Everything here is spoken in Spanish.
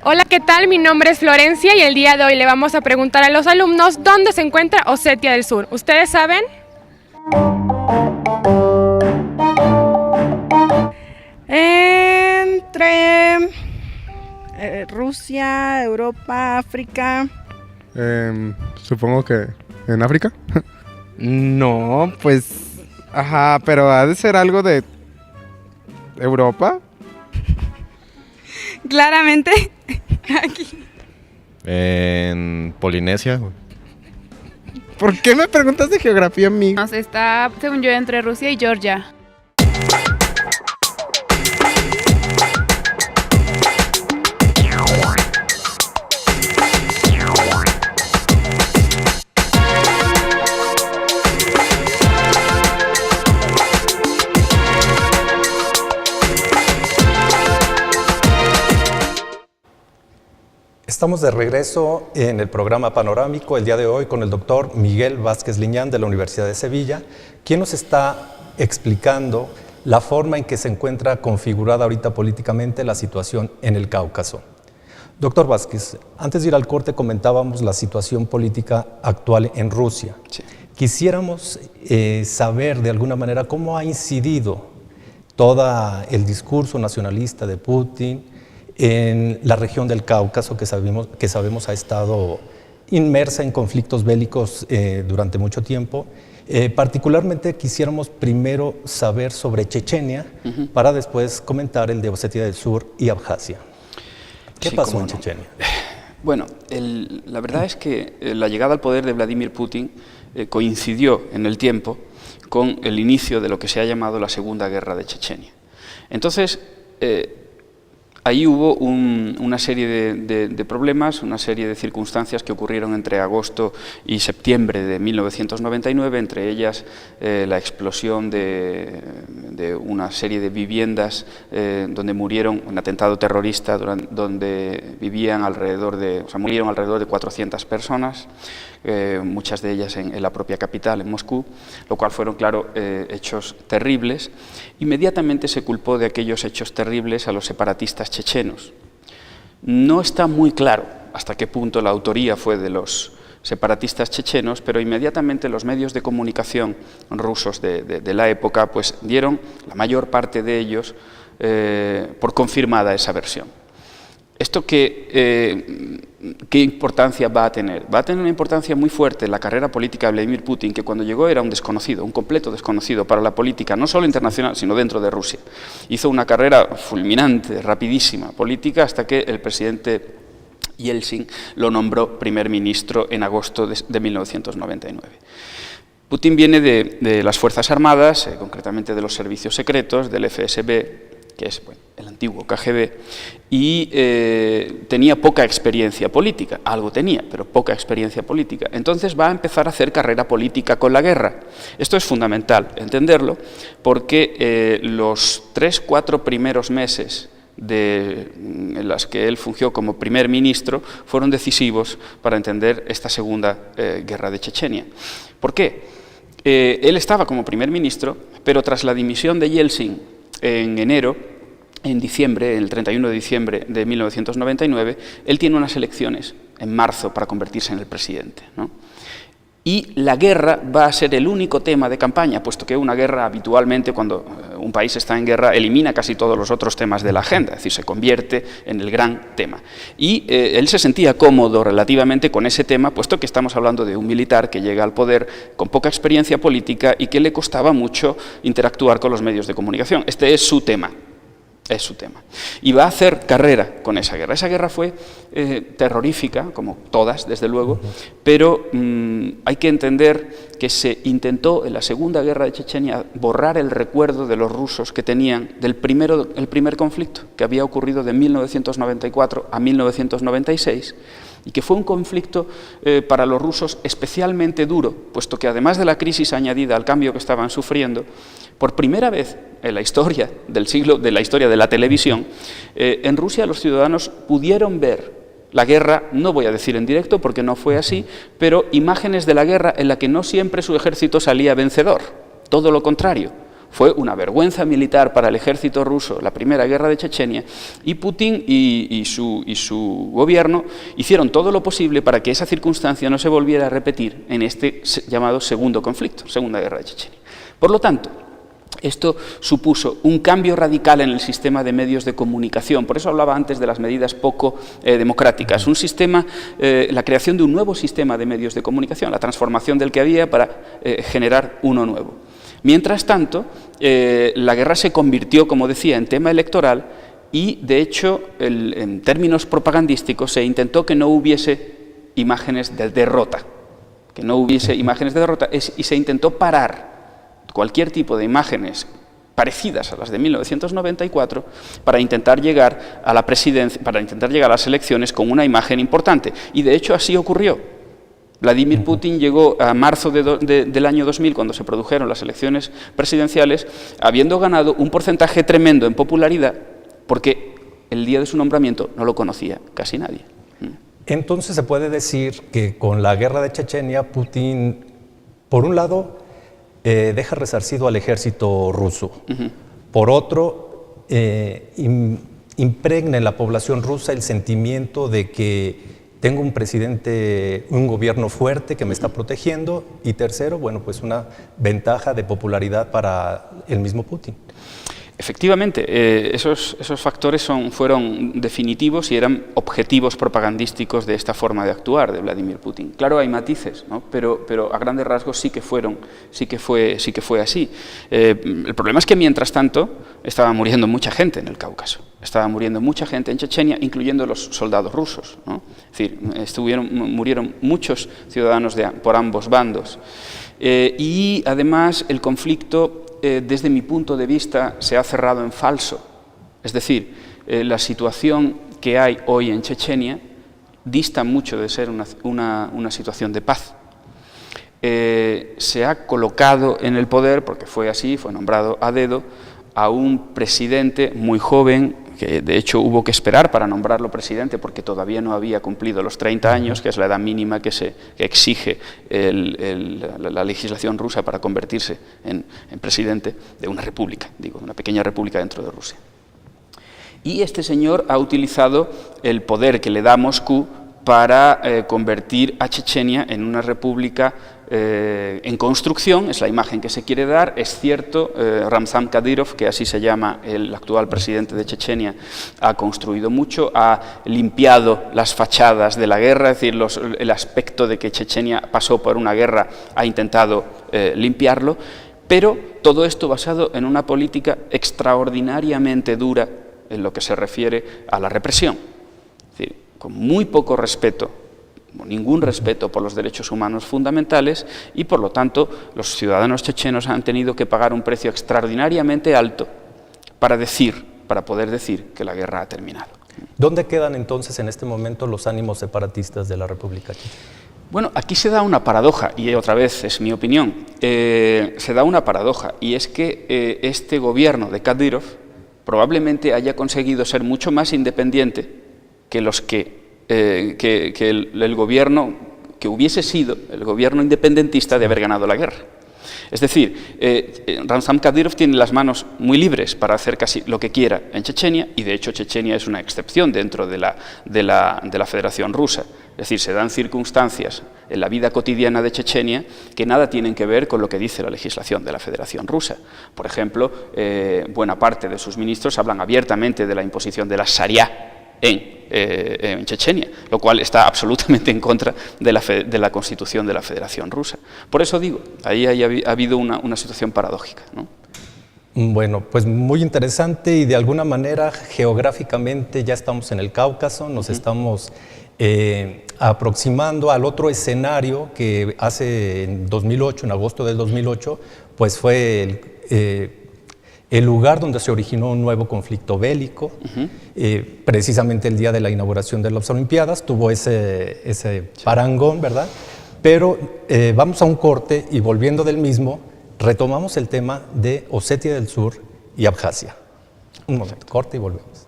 Hola, ¿qué tal? Mi nombre es Florencia y el día de hoy le vamos a preguntar a los alumnos dónde se encuentra Osetia del Sur. ¿Ustedes saben? Entre Rusia, Europa, África. Supongo que en África. No, pues, ajá, pero ha de ser algo de Europa. Claramente, aquí. En Polinesia. ¿Por qué me preguntas de geografía a mí? No sé, está, según yo, entre Rusia y Georgia. Estamos de regreso en el programa Panorámico el día de hoy con el doctor Miguel Vázquez Liñán de la Universidad de Sevilla, quien nos está explicando la forma en que se encuentra configurada ahorita políticamente la situación en el Cáucaso. Doctor Vázquez, antes de ir al corte comentábamos la situación política actual en Rusia. Sí. Quisiéramos saber de alguna manera cómo ha incidido todo el discurso nacionalista de Putin en la región del Cáucaso, que sabemos ha estado inmersa en conflictos bélicos durante mucho tiempo. Particularmente quisiéramos primero saber sobre Chechenia, para después comentar el de Osetia del Sur y Abjasia. ¿Qué pasó en Chechenia? Bueno, la verdad es que la llegada al poder de Vladimir Putin coincidió en el tiempo con el inicio de lo que se ha llamado la Segunda Guerra de Chechenia. Entonces, ahí hubo una serie de problemas, una serie de circunstancias que ocurrieron entre agosto y septiembre de 1999, entre ellas la explosión de una serie de viviendas donde murieron, un atentado terrorista donde murieron alrededor de 400 personas, muchas de ellas en la propia capital, en Moscú, lo cual fueron, claro, hechos terribles. Inmediatamente se culpó de aquellos hechos terribles a los separatistas chechenos. No está muy claro hasta qué punto la autoría fue de los separatistas chechenos, pero inmediatamente los medios de comunicación rusos de la época pues dieron, la mayor parte de ellos, por confirmada esa versión. ¿Esto qué importancia va a tener? Va a tener una importancia muy fuerte en la carrera política de Vladimir Putin, que cuando llegó era un desconocido, un completo desconocido para la política, no solo internacional, sino dentro de Rusia. Hizo una carrera fulminante, rapidísima, política, hasta que el presidente Yeltsin lo nombró primer ministro en agosto de 1999. Putin viene de las Fuerzas Armadas, concretamente de los servicios secretos, del FSB, que es el antiguo KGB, y tenía poca experiencia política, algo tenía, pero poca experiencia política. Entonces va a empezar a hacer carrera política con la guerra. Esto es fundamental entenderlo, porque los 3-4 primeros meses en las que él fungió como primer ministro fueron decisivos para entender esta segunda guerra de Chechenia. ¿Por qué? Él estaba como primer ministro, pero tras la dimisión de Yeltsin en diciembre, el 31 de diciembre de 1999, él tiene unas elecciones en marzo para convertirse en el presidente, ¿no? Y la guerra va a ser el único tema de campaña, puesto que una guerra habitualmente, cuando un país está en guerra, elimina casi todos los otros temas de la agenda, es decir, se convierte en el gran tema. Y él se sentía cómodo relativamente con ese tema, puesto que estamos hablando de un militar que llega al poder con poca experiencia política y que le costaba mucho interactuar con los medios de comunicación. Este es su tema. Es su tema. Y va a hacer carrera con esa guerra. Esa guerra fue terrorífica, como todas, desde luego, pero hay que entender que se intentó en la Segunda Guerra de Chechenia borrar el recuerdo de los rusos que tenían del primer conflicto, que había ocurrido de 1994 a 1996, y que fue un conflicto para los rusos especialmente duro, puesto que además de la crisis añadida al cambio que estaban sufriendo, por primera vez en la historia de la historia de la televisión, en Rusia los ciudadanos pudieron ver la guerra, no voy a decir en directo porque no fue así, pero imágenes de la guerra en la que no siempre su ejército salía vencedor, todo lo contrario. Fue una vergüenza militar para el ejército ruso la primera guerra de Chechenia, y Putin y su gobierno hicieron todo lo posible para que esa circunstancia no se volviera a repetir en este llamado segundo conflicto, segunda guerra de Chechenia. Por lo tanto, esto supuso un cambio radical en el sistema de medios de comunicación. Por eso hablaba antes de las medidas poco democráticas. Un sistema, la creación de un nuevo sistema de medios de comunicación, la transformación del que había para generar uno nuevo. Mientras tanto, la guerra se convirtió, como decía, en tema electoral y, de hecho, en términos propagandísticos, se intentó que no hubiese imágenes de derrota, y se intentó parar cualquier tipo de imágenes parecidas a las de 1994 para intentar llegar a la presidencia, para intentar llegar a las elecciones con una imagen importante. Y, de hecho, así ocurrió. Vladimir Putin llegó a marzo del año 2000, cuando se produjeron las elecciones presidenciales, habiendo ganado un porcentaje tremendo en popularidad, porque el día de su nombramiento no lo conocía casi nadie. Entonces se puede decir que con la guerra de Chechenia, Putin, por un lado, deja resarcido al ejército ruso. Por otro, impregna en la población rusa el sentimiento de que tengo un presidente, un gobierno fuerte que me está protegiendo, y tercero, bueno, pues una ventaja de popularidad para el mismo Putin. Efectivamente, esos factores fueron definitivos y eran objetivos propagandísticos de esta forma de actuar de Vladimir Putin. Claro, hay matices, ¿no? pero a grandes rasgos sí que fue así. El problema es que, mientras tanto, estaba muriendo mucha gente en el Cáucaso. Estaba muriendo mucha gente en Chechenia, incluyendo los soldados rusos, ¿no? Es decir, murieron muchos ciudadanos por ambos bandos. Y además el conflicto, desde mi punto de vista, se ha cerrado en falso. Es decir, la situación que hay hoy en Chechenia dista mucho de ser una situación de paz. Se ha colocado en el poder, porque fue así, fue nombrado a dedo, a un presidente muy joven, que de hecho hubo que esperar para nombrarlo presidente porque todavía no había cumplido los 30 años, que es la edad mínima que exige la legislación rusa para convertirse en presidente de una república, una pequeña república dentro de Rusia. Y este señor ha utilizado el poder que le da Moscú para convertir a Chechenia en una república en construcción. Es la imagen que se quiere dar. Es cierto, Ramzan Kadyrov, que así se llama el actual presidente de Chechenia, ha construido mucho, ha limpiado las fachadas de la guerra, es decir, el aspecto de que Chechenia pasó por una guerra, ha intentado limpiarlo, pero todo esto basado en una política extraordinariamente dura en lo que se refiere a la represión. Es decir, con muy poco respeto, ningún respeto por los derechos humanos fundamentales, y por lo tanto los ciudadanos chechenos han tenido que pagar un precio extraordinariamente alto para poder decir que la guerra ha terminado. ¿Dónde quedan entonces en este momento los ánimos separatistas de la República Checa? Bueno, aquí se da una paradoja, y otra vez es mi opinión, se da una paradoja, y es que este gobierno de Kadyrov probablemente haya conseguido ser mucho más independiente que el gobierno que hubiese sido el gobierno independentista de haber ganado la guerra. Es decir, Ramzan Kadyrov tiene las manos muy libres para hacer casi lo que quiera en Chechenia, y de hecho Chechenia es una excepción dentro de la Federación Rusa. Es decir, se dan circunstancias en la vida cotidiana de Chechenia que nada tienen que ver con lo que dice la legislación de la Federación Rusa. Por ejemplo, buena parte de sus ministros hablan abiertamente de la imposición de la Sharia en Chechenia, lo cual está absolutamente en contra de la Constitución de la Federación Rusa. Por eso digo, ahí ha habido una situación paradójica, ¿no? Bueno, pues muy interesante, y de alguna manera geográficamente ya estamos en el Cáucaso, nos estamos aproximando al otro escenario que en 2008, en agosto del 2008, pues fue el lugar donde se originó un nuevo conflicto bélico. Precisamente el día de la inauguración de las Olimpiadas tuvo ese parangón, ¿verdad? Pero vamos a un corte, y volviendo del mismo, retomamos el tema de Osetia del Sur y Abjasia. Un momento, corte y volvemos.